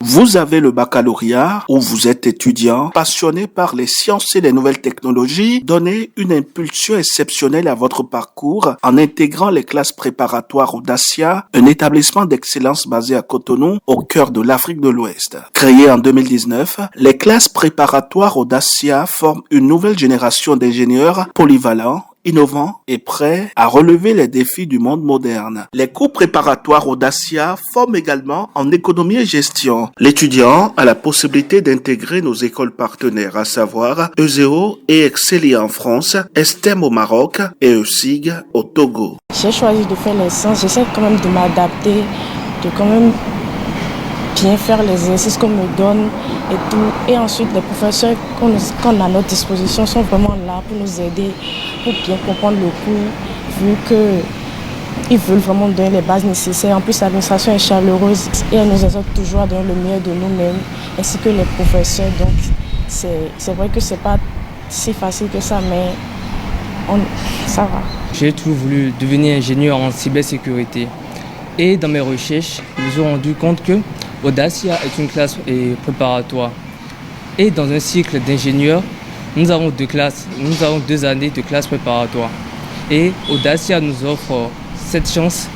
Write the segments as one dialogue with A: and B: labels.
A: Vous avez le baccalauréat ou vous êtes étudiant passionné par les sciences et les nouvelles technologies. Donnez une impulsion exceptionnelle à votre parcours en intégrant les classes préparatoires Audacia, un établissement d'excellence basé à Cotonou, au cœur de l'Afrique de l'Ouest. Créé en 2019, les classes préparatoires Audacia forment une nouvelle génération d'ingénieurs polyvalents, innovants et prêts à relever les défis du monde moderne. Les cours préparatoires Audacia forment également en économie et gestion. L'étudiant a la possibilité d'intégrer nos écoles partenaires, à savoir ESEO et Excelia en France, STEM au Maroc et ESIG au Togo.
B: J'ai choisi de faire les sciences, j'essaie quand même de m'adapter, de quand même bien faire les exercices qu'on me donne et tout. Et ensuite, les professeurs qu'on a à notre disposition sont vraiment là pour nous aider, pour bien comprendre le cours, vu qu'ils veulent vraiment donner les bases nécessaires. En plus, l'administration est chaleureuse et elle nous exhorte toujours à donner le meilleur de nous-mêmes, ainsi que les professeurs. Donc, c'est vrai que c'est pas si facile que ça, mais ça va.
C: J'ai toujours voulu devenir ingénieur en cybersécurité. Et dans mes recherches, je me suis rendu compte que Audacia est une classe préparatoire. Et dans un cycle d'ingénieurs, nous avons 2 années de classe préparatoire. Et Audacia nous offre cette chance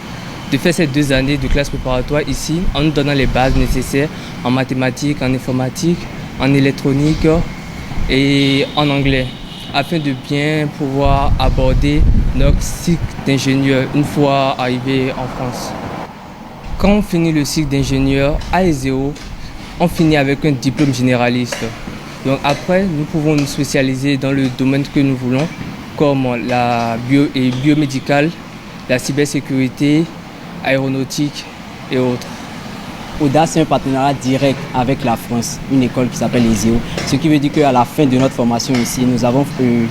C: de faire ces 2 années de classe préparatoire ici, en nous donnant les bases nécessaires en mathématiques, en informatique, en électronique et en anglais, afin de bien pouvoir aborder notre cycle d'ingénieur une fois arrivé en France. Quand on finit le cycle d'ingénieur à ESEO, on finit avec un diplôme généraliste. Donc après, nous pouvons nous spécialiser dans le domaine que nous voulons, comme la biomédicale, la cybersécurité, aéronautique et autres.
D: Audace est un partenariat direct avec la France, une école qui s'appelle ESEO, ce qui veut dire qu'à la fin de notre formation ici, nous avons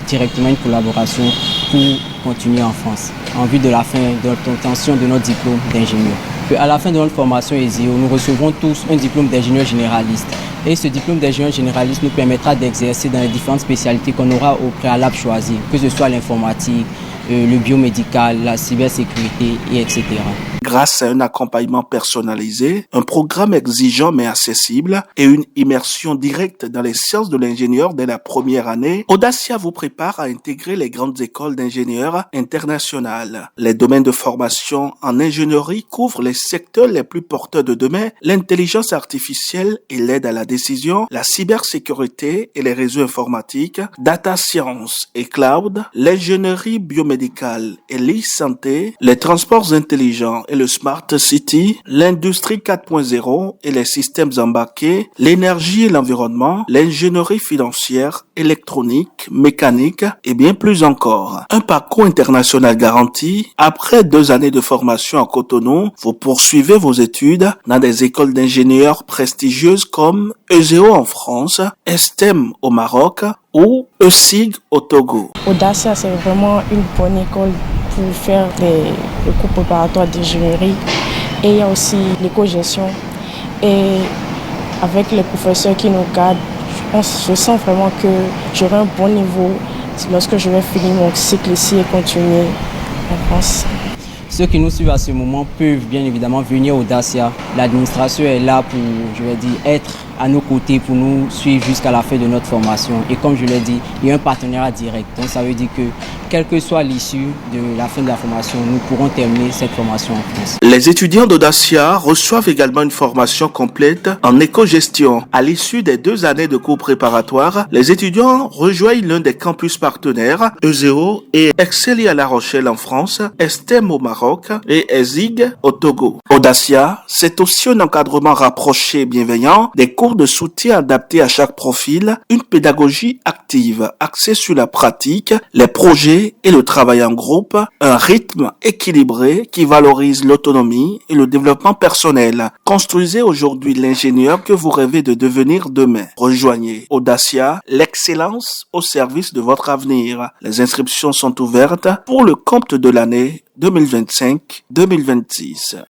D: directement une collaboration pour continuer en France, en vue de la fin de l'obtention de notre diplôme d'ingénieur. À la fin de notre formation ESEO, nous recevrons tous un diplôme d'ingénieur généraliste. Et ce diplôme d'ingénieur généraliste nous permettra d'exercer dans les différentes spécialités qu'on aura au préalable choisies, que ce soit l'informatique, le biomédical, la cybersécurité, etc.
A: Grâce à un accompagnement personnalisé, un programme exigeant mais accessible et une immersion directe dans les sciences de l'ingénieur dès la première année, Audacia vous prépare à intégrer les grandes écoles d'ingénieurs internationales. Les domaines de formation en ingénierie couvrent les secteurs les plus porteurs de demain, l'intelligence artificielle et l'aide à la décision, la cybersécurité et les réseaux informatiques, data science et cloud, l'ingénierie biomédicale et l'e-santé, les transports intelligents et le Smart City, l'industrie 4.0 et les systèmes embarqués, l'énergie et l'environnement, l'ingénierie financière, électronique, mécanique et bien plus encore. Un parcours international garanti. Après 2 années de formation à Cotonou, vous poursuivez vos études dans des écoles d'ingénieurs prestigieuses comme ESEO en France, STEM au Maroc ou ESIG au Togo.
B: Audacia, c'est vraiment une bonne école pour faire le cours préparatoire d'ingénierie. Et il y a aussi l'éco-gestion. Et avec les professeurs qui nous cadrent, je sens vraiment que j'aurai un bon niveau lorsque je vais finir mon cycle ici et continuer en France.
D: Ceux qui nous suivent à ce moment peuvent bien évidemment venir au Audacia. L'administration est là pour, être à nos côtés pour nous suivre jusqu'à la fin de notre formation. Et comme je l'ai dit, il y a un partenariat direct. Donc ça veut dire que, quelle que soit l'issue de la fin de la formation, nous pourrons terminer cette formation en France.
A: Les étudiants d'Audacia reçoivent également une formation complète en éco-gestion. À l'issue des 2 années de cours préparatoires, les étudiants rejoignent l'un des campus partenaires, ESEO et Excelia à La Rochelle en France, STEM au Maroc et ESIG au Togo. Audacia, c'est aussi un encadrement rapproché et bienveillant, des cours de soutien adaptés à chaque profil, une pédagogie active axée sur la pratique, les projets et le travail en groupe, un rythme équilibré qui valorise l'autonomie et le développement personnel. Construisez aujourd'hui l'ingénieur que vous rêvez de devenir demain. Rejoignez Audacia, l'excellence au service de votre avenir. Les inscriptions sont ouvertes pour le compte de l'année 2025-2026.